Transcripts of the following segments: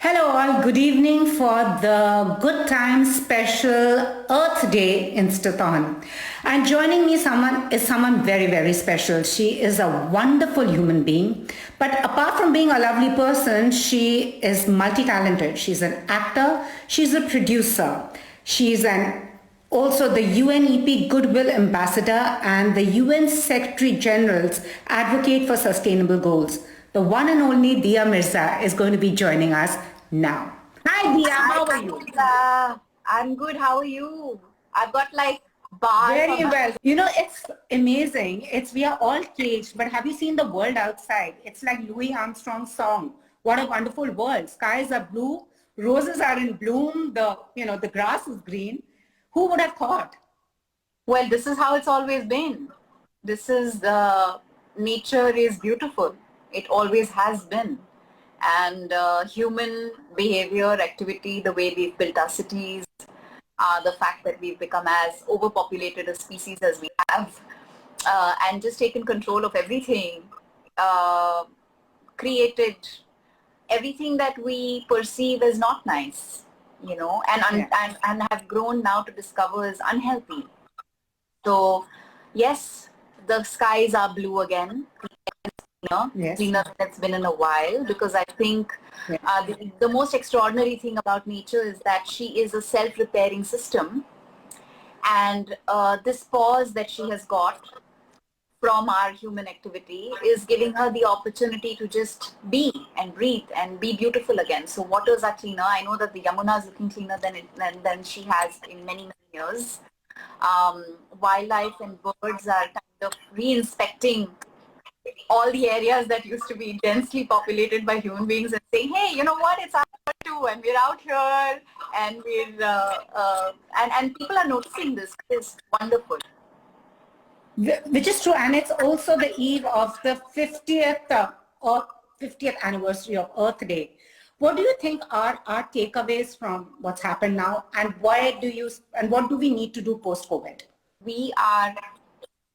Hello all, good evening for the Good Times special Earth Day Instathon. And joining me someone very, very special. She is a wonderful human being. But apart from being a lovely person, she is multi-talented. She's an actor, she's a producer, she's an also the UNEP Goodwill Ambassador and the UN Secretary General's Advocate for Sustainable Goals. The one and only Dia Mirza is going to be joining us now. Hi Dia, how are you? I'm good. How are you? I've got like bars. Very well. You know, it's amazing. We are all caged, but have you seen the world outside? It's like Louis Armstrong's song. What a wonderful world. Skies are blue, roses are in bloom, the grass is green. Who would have thought? Well, this is how it's always been. Nature is beautiful. It always has been. And human behavior, activity, the way we've built our cities, the fact that we've become as overpopulated a species as we have, and just taken control of everything, created everything that we perceive as not nice, and have grown now to discover is unhealthy. So, yes, the skies are blue again. Cleaner than it's been in a while, because I think the most extraordinary thing about nature is that she is a self-repairing system, and this pause that she has got from our human activity is giving her the opportunity to just be and breathe and be beautiful again. So waters are cleaner. I know that the Yamuna is looking cleaner than she has in many, many years. Wildlife and birds are kind of re-inspecting all the areas that used to be densely populated by human beings and saying, hey, you know what, it's our turn too, and we're out here, and and people are noticing this. It's wonderful. Which is true, and it's also the eve of the 50th anniversary of Earth Day. What do you think are our takeaways from what's happened now, and what do we need to do post-COVID? We are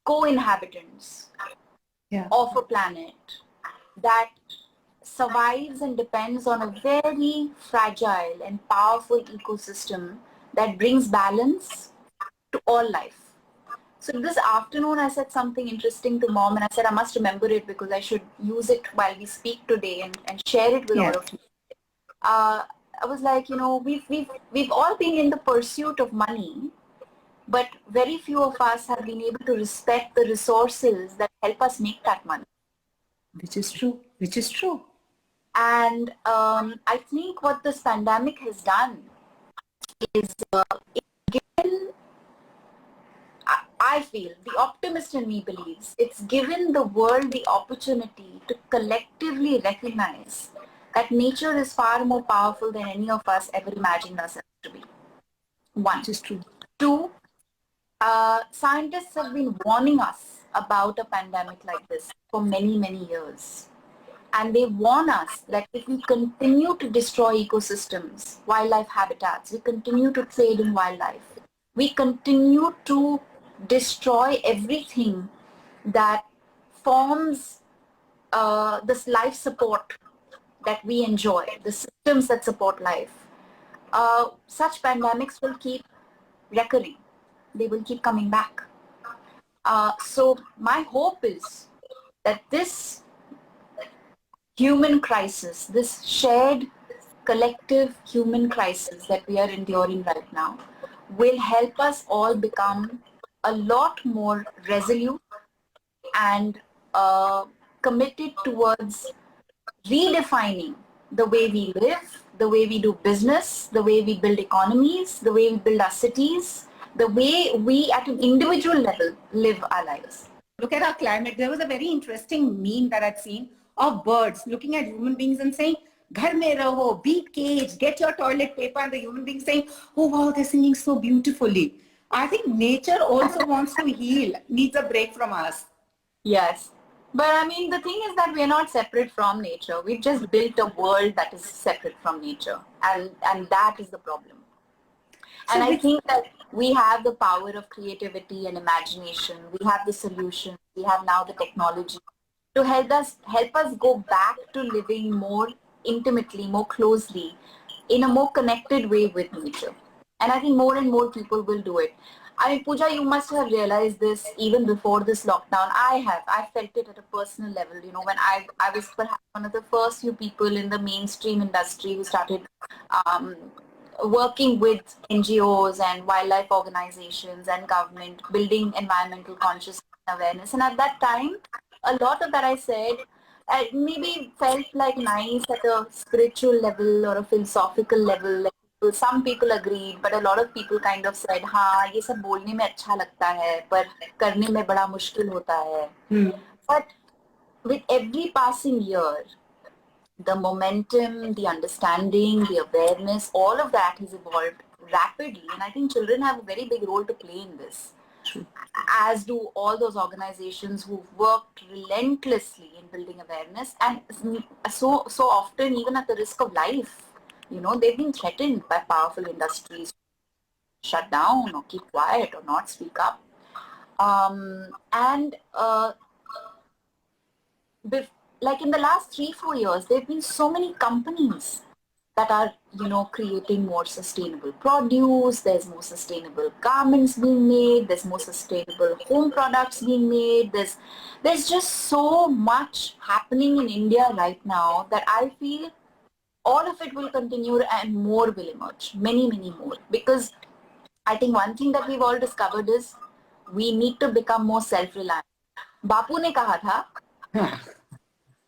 co-inhabitants of a planet that survives and depends on a very fragile and powerful ecosystem that brings balance to all life. So this afternoon I said something interesting to Mom, and I said I must remember it because I should use it while we speak today and share it with all of you. I was like, we've all been in the pursuit of money, but very few of us have been able to respect the resources that help us make that money. Which is true. And I think what this pandemic has done is I feel, the optimist in me believes, it's given the world the opportunity to collectively recognize that nature is far more powerful than any of us ever imagined ourselves to be. One. Which is true. Two, scientists have been warning us about a pandemic like this for many, many years. And they warn us that if we continue to destroy ecosystems, wildlife habitats, we continue to trade in wildlife, we continue to destroy everything that forms this life support that we enjoy, the systems that support life, such pandemics will keep recurring. They will keep coming back. So my hope is that this human crisis, this shared collective human crisis that we are enduring right now, will help us all become a lot more resolute and committed towards redefining the way we live, the way we do business, the way we build economies, the way we build our cities, the way we at an individual level live our lives. Look at our climate. There was a very interesting meme that I'd seen of birds looking at human beings and saying, "Ghar mein raho, be caged, get your toilet paper," and the human beings saying, "Oh wow, they're singing so beautifully." I think nature also wants to heal, needs a break from us. Yes. But I mean, the thing is that we are not separate from nature. We've just built a world that is separate from nature. And that is the problem. And I think that we have the power of creativity and imagination. We have the solution. We have now the technology to help us go back to living more intimately, more closely, in a more connected way with nature. And I think more and more people will do it. I mean, Pooja, you must have realized this even before this lockdown. I have. I felt it at a personal level. You know, when I was perhaps one of the first few people in the mainstream industry who started um, working with NGOs and wildlife organizations and government, building environmental consciousness and awareness. And at that time, a lot of that I said maybe felt like nice at a spiritual level or a philosophical level. Like some people agreed, but a lot of people kind of said, हाँ ये सब बोलने में अच्छा लगता है, पर करने में बड़ा मुश्किल होता है. But with every passing year, the momentum, the understanding, the awareness, all of that has evolved rapidly. And I think children have a very big role to play in this, as do all those organizations who've worked relentlessly in building awareness. And so often, even at the risk of life, you know, they've been threatened by powerful industries to shut down or keep quiet or not speak up. Like in the last 3-4 years, there have been so many companies that are, you know, creating more sustainable produce. There's more sustainable garments being made. There's more sustainable home products being made. There's just so much happening in India right now that I feel all of it will continue and more will emerge. Many, many more. Because I think one thing that we've all discovered is we need to become more self-reliant. बापू ने कहा था,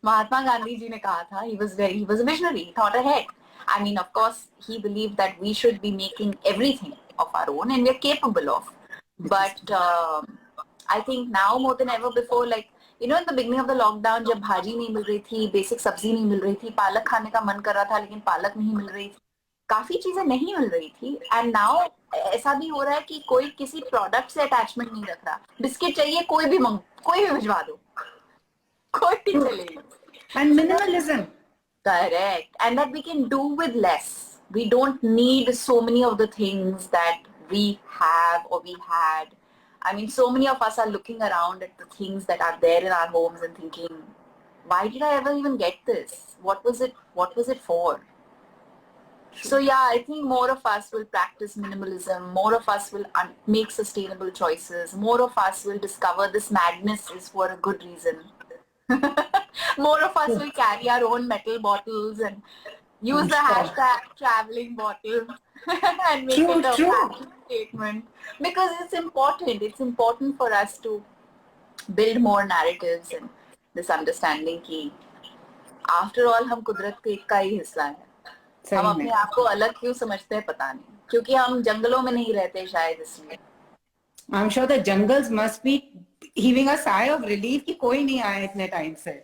Mahatma Gandhi ji ne kaha tha, he was a visionary, he thought ahead. I mean, of course, he believed that we should be making everything of our own and we're capable of. But I think now more than ever before, like, you know, in the beginning of the lockdown, जब भाजी नहीं मिल रही थी, basic सब्जी नहीं मिल रही थी, पालक खाने का मन कर रहा था, लेकिन पालक नहीं मिल रही थी, काफी चीजें नहीं मिल रही थी. And now ऐसा भी हो रहा है कि कोई किसी प्रोडक्ट से अटैचमेंट नहीं रख रहा. बिस्किट चाहिए, कोई भी भिजवा दो. And minimalism. Correct. And that we can do with less. We don't need so many of the things that we have or we had. I mean, so many of us are looking around at the things that are there in our homes and thinking, why did I ever even get this? What was it for? So yeah, I think more of us will practice minimalism. More of us will make sustainable choices. More of us will discover this madness is for a good reason. More of us will carry our own metal bottles and use the hashtag traveling bottle and make it a fashion statement, because it's important. It's important for us to build more narratives and this understanding कि after all हम कुदरत के का ही हिस्सा हैं. हम अपने आप को अलग क्यों समझते हैं पता नहीं, क्योंकि हम जंगलों में नहीं रहते शायद इसलिए. I'm sure the jungles must be heaving a sigh of relief कि कोई नहीं आया इतने टाइम से.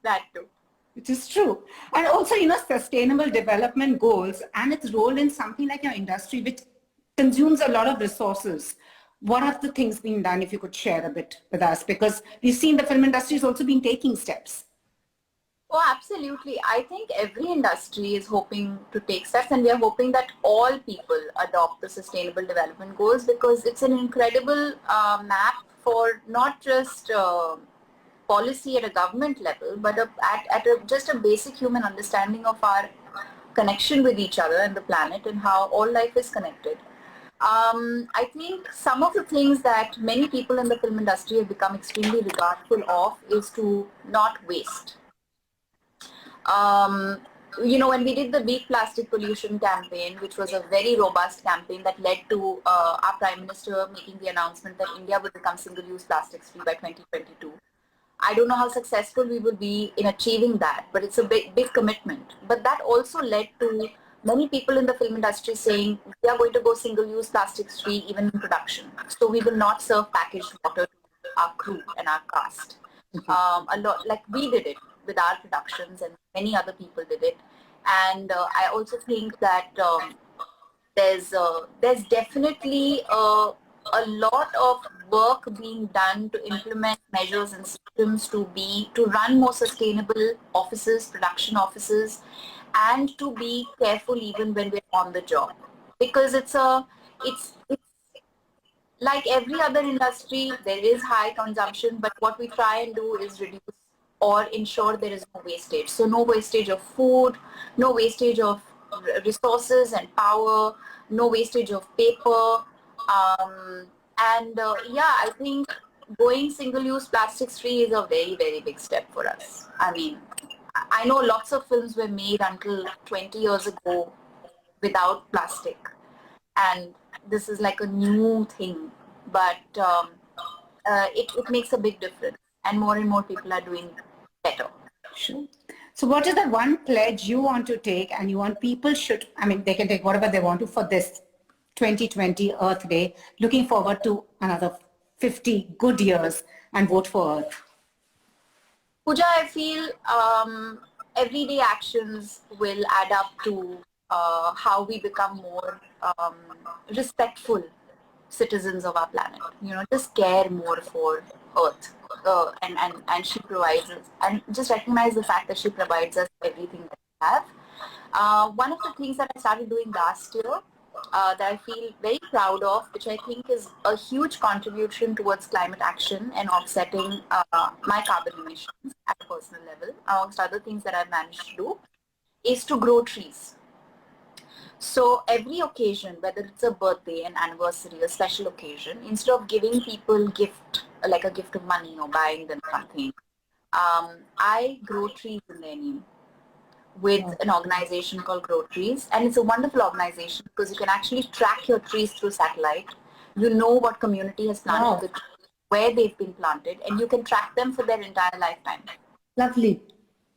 That too. Which is true. And also, you know, sustainable development goals and its role in something like your industry, which consumes a lot of resources. What are the things being done, if you could share a bit with us? Because we've seen the film industry has also been taking steps. Oh, absolutely. I think every industry is hoping to take steps, and we are hoping that all people adopt the sustainable development goals, because it's an incredible map for not just policy at a government level, but just a basic human understanding of our connection with each other and the planet and how all life is connected. I think some of the things that many people in the film industry have become extremely regardful of is to not waste. You know, when we did the Beat Plastic Pollution campaign, which was a very robust campaign that led to our Prime Minister making the announcement that India will become single-use plastics free by 2022. I don't know how successful we will be in achieving that, but it's a big commitment. But that also led to many people in the film industry saying, we are going to go single-use plastics free even in production. So we will not serve packaged water to our crew and our cast. A lot, like we did it with our productions, and many other people did it. And I also think that there's definitely a lot of work being done to implement measures and systems to run more sustainable offices, production offices, and to be careful even when we're on the job, because it's like every other industry. There is high consumption, but what we try and do is reduce or ensure there is no wastage. So no wastage of food, no wastage of resources and power, no wastage of paper. Yeah, I think going single-use plastics free is a very, very big step for us. I mean, I know lots of films were made until 20 years ago without plastic, and this is like a new thing, but it makes a big difference, and more people are doing better. Sure. So what is the one pledge you want to take and you want people should, I mean, they can take whatever they want to for this 2020 Earth Day, looking forward to another 50 good years and vote for Earth? Pooja, I feel everyday actions will add up to how we become more respectful citizens of our planet. Just care more for Earth, and she provides us, and just recognize the fact that she provides us everything that we have. One of the things that I started doing last year that I feel very proud of, which I think is a huge contribution towards climate action and offsetting my carbon emissions at a personal level, amongst other things that I've managed to do, is to grow trees. So every occasion, whether it's a birthday, an anniversary, a special occasion, instead of giving people like a gift of money or buying them something, I grow trees in their name with an organization called Grow Trees. And it's a wonderful organization because you can actually track your trees through satellite. You know what community has planted the trees, where they've been planted, and you can track them for their entire lifetime. Lovely.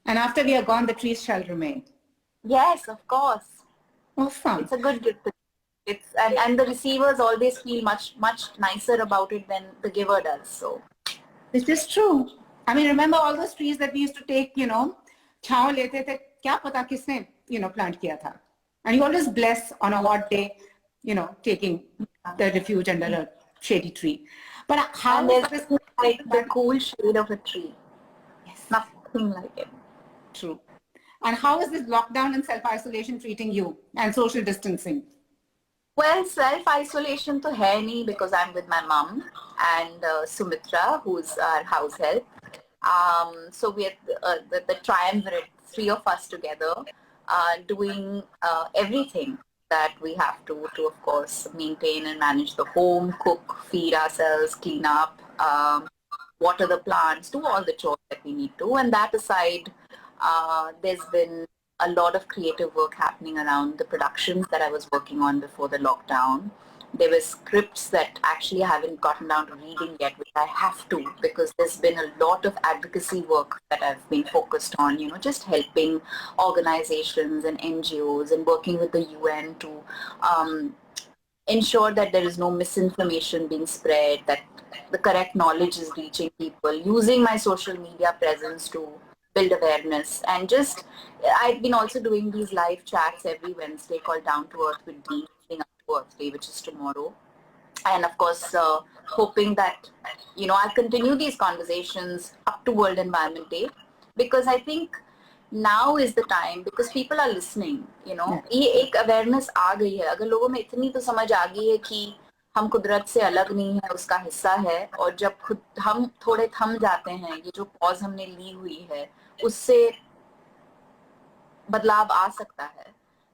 And after we are gone, the trees shall remain. Yes, of course. Awesome. It's a good gift. And the receivers always feel much nicer about it than the giver does. So this is true. I mean, remember all those trees that we used to take, छांव लेते थे, क्या पता किसने, plant किया था. And you always bless on a hot day, taking the refuge under a shady tree. But how is this like the cool shade of a tree? Yes. Nothing like it. True. And how is this lockdown and self-isolation treating you and social distancing? Well, self-isolation to hai nahi because I'm with my mom and Sumitra, who's our house help. So we are the triumvirate, three of us together, doing everything that we have to, of course, maintain and manage the home, cook, feed ourselves, clean up, water the plants, do all the chores that we need to. And that aside, there's been a lot of creative work happening around the productions that I was working on before the lockdown. There were scripts that actually I haven't gotten down to reading yet, which I have to, because there's been a lot of advocacy work that I've been focused on, just helping organizations and NGOs and working with the UN to ensure that there is no misinformation being spread, that the correct knowledge is reaching people, using my social media presence to build awareness. And just, I've been also doing these live chats every Wednesday called Down to Earth with Dean, leading up to Earth Day, which is tomorrow. And of course, hoping that, I'll continue these conversations up to World Environment Day, because I think now is the time, because people are listening, ये एक awareness आ गई है. अगर लोगों में इतनी तो समझ आ गई है कि हम कुदरत से अलग नहीं है, उसका हिस्सा है, और जब खुद हम थोड़े थम जाते हैं, ये जो पॉज हमने ली हुई है, उससे बदलाव आ सकता है.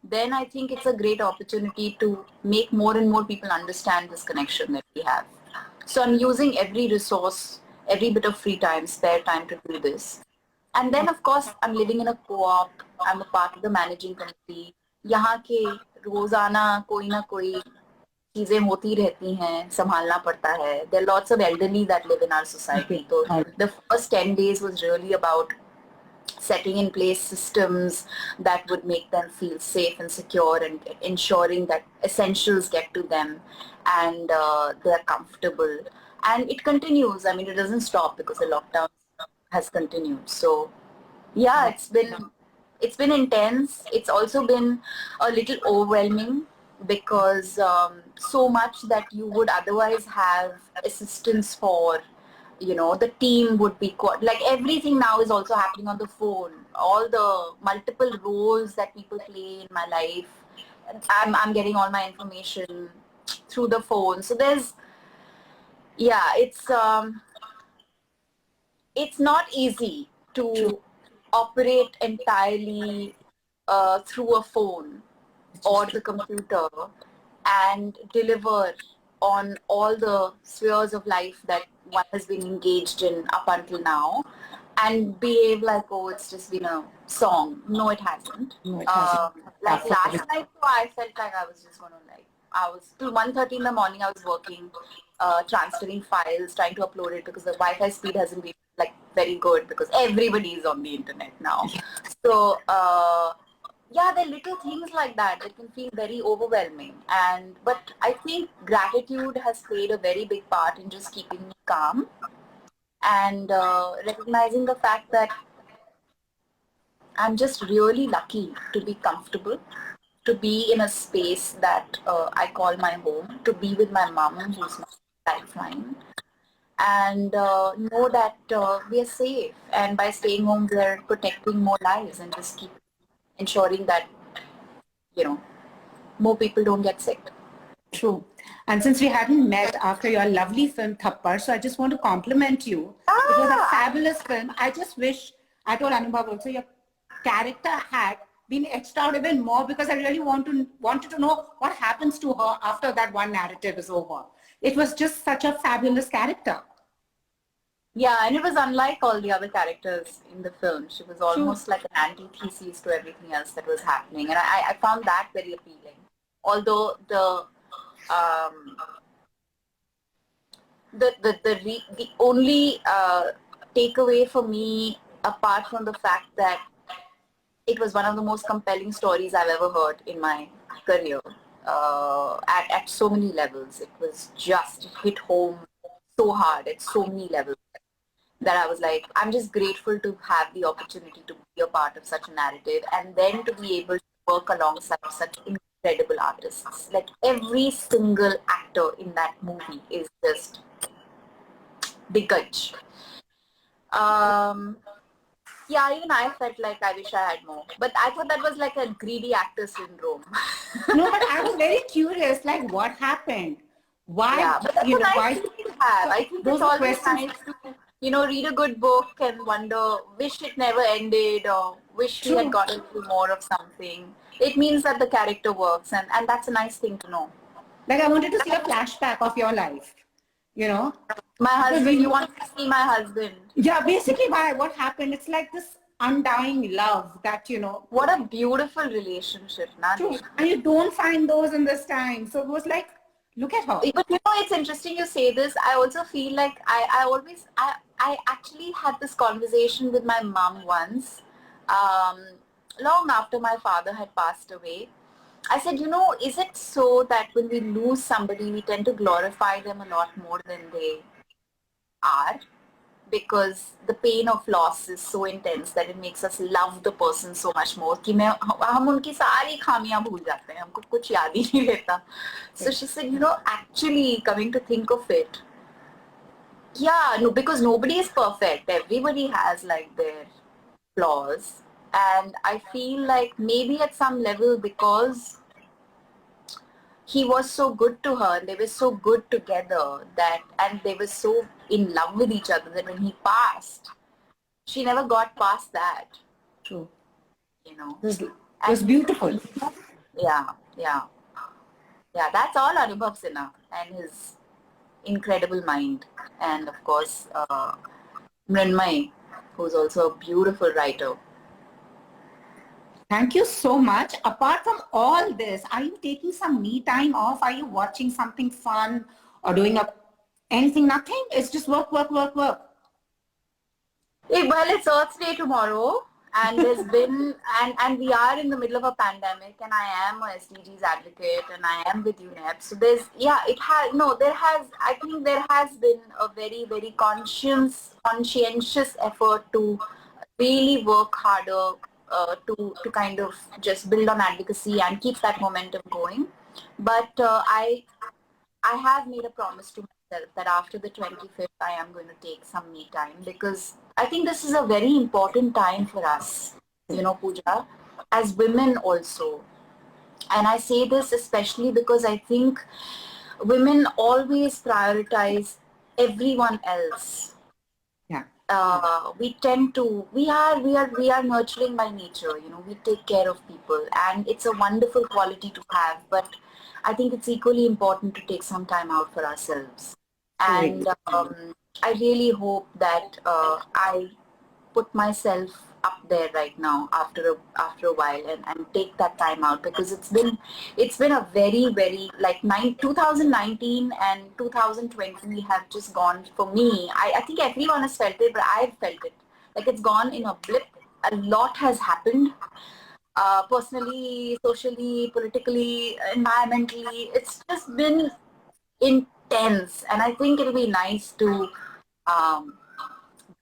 Then I think it's a great opportunity to make more and more people understand this connection that we have. So I'm using every resource, every bit of free time, spare time to do this. And then, of course, I'm living in a co-op. I'm a part of the managing committee. यहाँ के रोजाना कोई ना कोई चीजें होती रहती हैं, संभालना पड़ता है. There are lots of elderly that live in our society. So the first 10 days was really about setting in place systems that would make them feel safe and secure, and ensuring that essentials get to them and they're comfortable. And it continues. I mean, it doesn't stop because the lockdown has continued. So yeah, it's been intense. It's also been a little overwhelming because so much that you would otherwise have assistance for, the team would be like everything now is also happening on the phone. All the multiple roles that people play in my life, I'm getting all my information through the phone. So it's not easy, to operate entirely through a phone or the computer and deliver on all the spheres of life that one has been engaged in up until now and behave like, oh, it's just been a song. No, it hasn't. No, it hasn't. Like last night, I felt like I was just going to I was till 1:30 in the morning, I was working, transferring files, trying to upload it because the Wi-Fi speed hasn't been like very good because everybody is on the internet now. So, yeah, there are little things like that that can feel very overwhelming. But I think gratitude has played a very big part in just keeping me calm and recognizing the fact that I'm just really lucky to be comfortable, to be in a space that I call my home, to be with my mom, who's my lifeline, and know that we are safe. And by staying home, we are protecting more lives and just keep ensuring that, more people don't get sick. True. And since we hadn't met after your lovely film Thappad, so I just want to compliment you. It was a fabulous film. I just wish, I told Anubhav also, your character had been etched out even more because I really wanted to know what happens to her after that one narrative is over. It was just such a fabulous character. Yeah, and it was unlike all the other characters in the film. She was almost like an antithesis to everything else that was happening. And I found that very appealing. Although the only takeaway for me, apart from the fact that it was one of the most compelling stories I've ever heard in my career, at so many levels. It was just hit home so hard at so many levels that I was like, I'm just grateful to have the opportunity to be a part of such a narrative and then to be able to work alongside such incredible artists. Like every single actor in that movie is just digaj. Yeah, even I felt like I wish I had more. But I thought that was like a greedy actor syndrome. No, but I was very curious, like what happened? Why? Yeah, but that's a nice thing to have. I think it's always questions. nice to, read a good book and wonder, wish it never ended or wish we had gotten through more of something. It means that the character works and that's a nice thing to know. Like I wanted to see a flashback of your life, My husband, you want to see my husband. Yeah, basically what happened, it's like this undying love that, What a beautiful relationship, True. And you don't find those in this time. So it was like, look at her. But it's interesting you say this. I also feel like I actually had this conversation with my mom once, long after my father had passed away. I said, is it so that when we lose somebody, we tend to glorify them a lot more than they are? Because the pain of loss is so intense that it makes us love the person so much more कि हम उनकी सारी खामियां भूल जाते हैं, हमको कुछ याद ही नहीं रहता. So she said, actually coming to think of it, yeah, no, because nobody is perfect. Everybody has like their flaws. And I feel like maybe at some level because he was so good to her, they were so good together and they were so in love with each other that when he passed, she never got past that. True. It was beautiful. Yeah. That's all Anubhav Sinha and his incredible mind. And of course, Mrinmay, who's also a beautiful writer. Thank you so much. Apart from all this, are you taking some me time off? Are you watching something fun or doing anything? Nothing? It's just work. Well, it's Earth Day tomorrow and there's been, and we are in the middle of a pandemic and I am a SDGs advocate and I am with UNEP. So I think there has been a very, very conscientious effort to really work harder to kind of just build on advocacy and keep that momentum going. But I have made a promise to myself that after the 25th, I am going to take some me time because I think this is a very important time for us, Pooja, as women also. And I say this especially because I think women always prioritize everyone else. Yeah. we tend to, we are nurturing by nature, we take care of people, and it's a wonderful quality to have, but I think it's equally important to take some time out for ourselves. Correct. And I really hope that I put myself up there right now after a while, and take that time out, because it's been a very, very, like 2019 and 2020 have just gone for me. I think everyone has felt it, but I've felt it. Like, it's gone in a blip. A lot has happened, personally, socially, politically, environmentally. It's just been intense, and I think it'll be nice to um,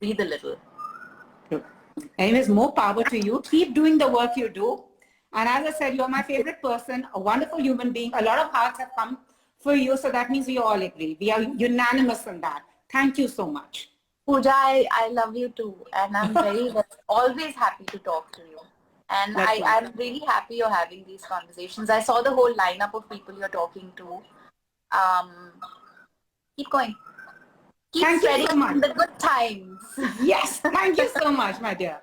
breathe a little. True. Anyways, more power to you. Keep doing the work you do. And as I said, you're my favorite person, a wonderful human being. A lot of hearts have come for you, so that means we all agree. We are unanimous on that. Thank you so much. Pooja, I love you too, and I'm always happy to talk to you. And That's wonderful. I'm really happy you're having these conversations. I saw the whole lineup of people you're talking to. Keep going. Keep Thank you so spreading much. the good times. Yes, thank you so much, my dear.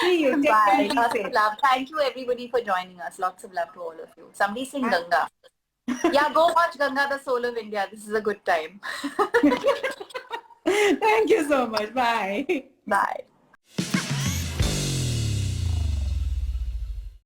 See you. Take care Bye. and be Lots safe. of love. Thank you everybody for joining us. Lots of love to all of you. Somebody sing Bye. Ganga. Yeah, go watch Ganga, the Soul of India. This is a good time. Thank you so much. Bye. Bye.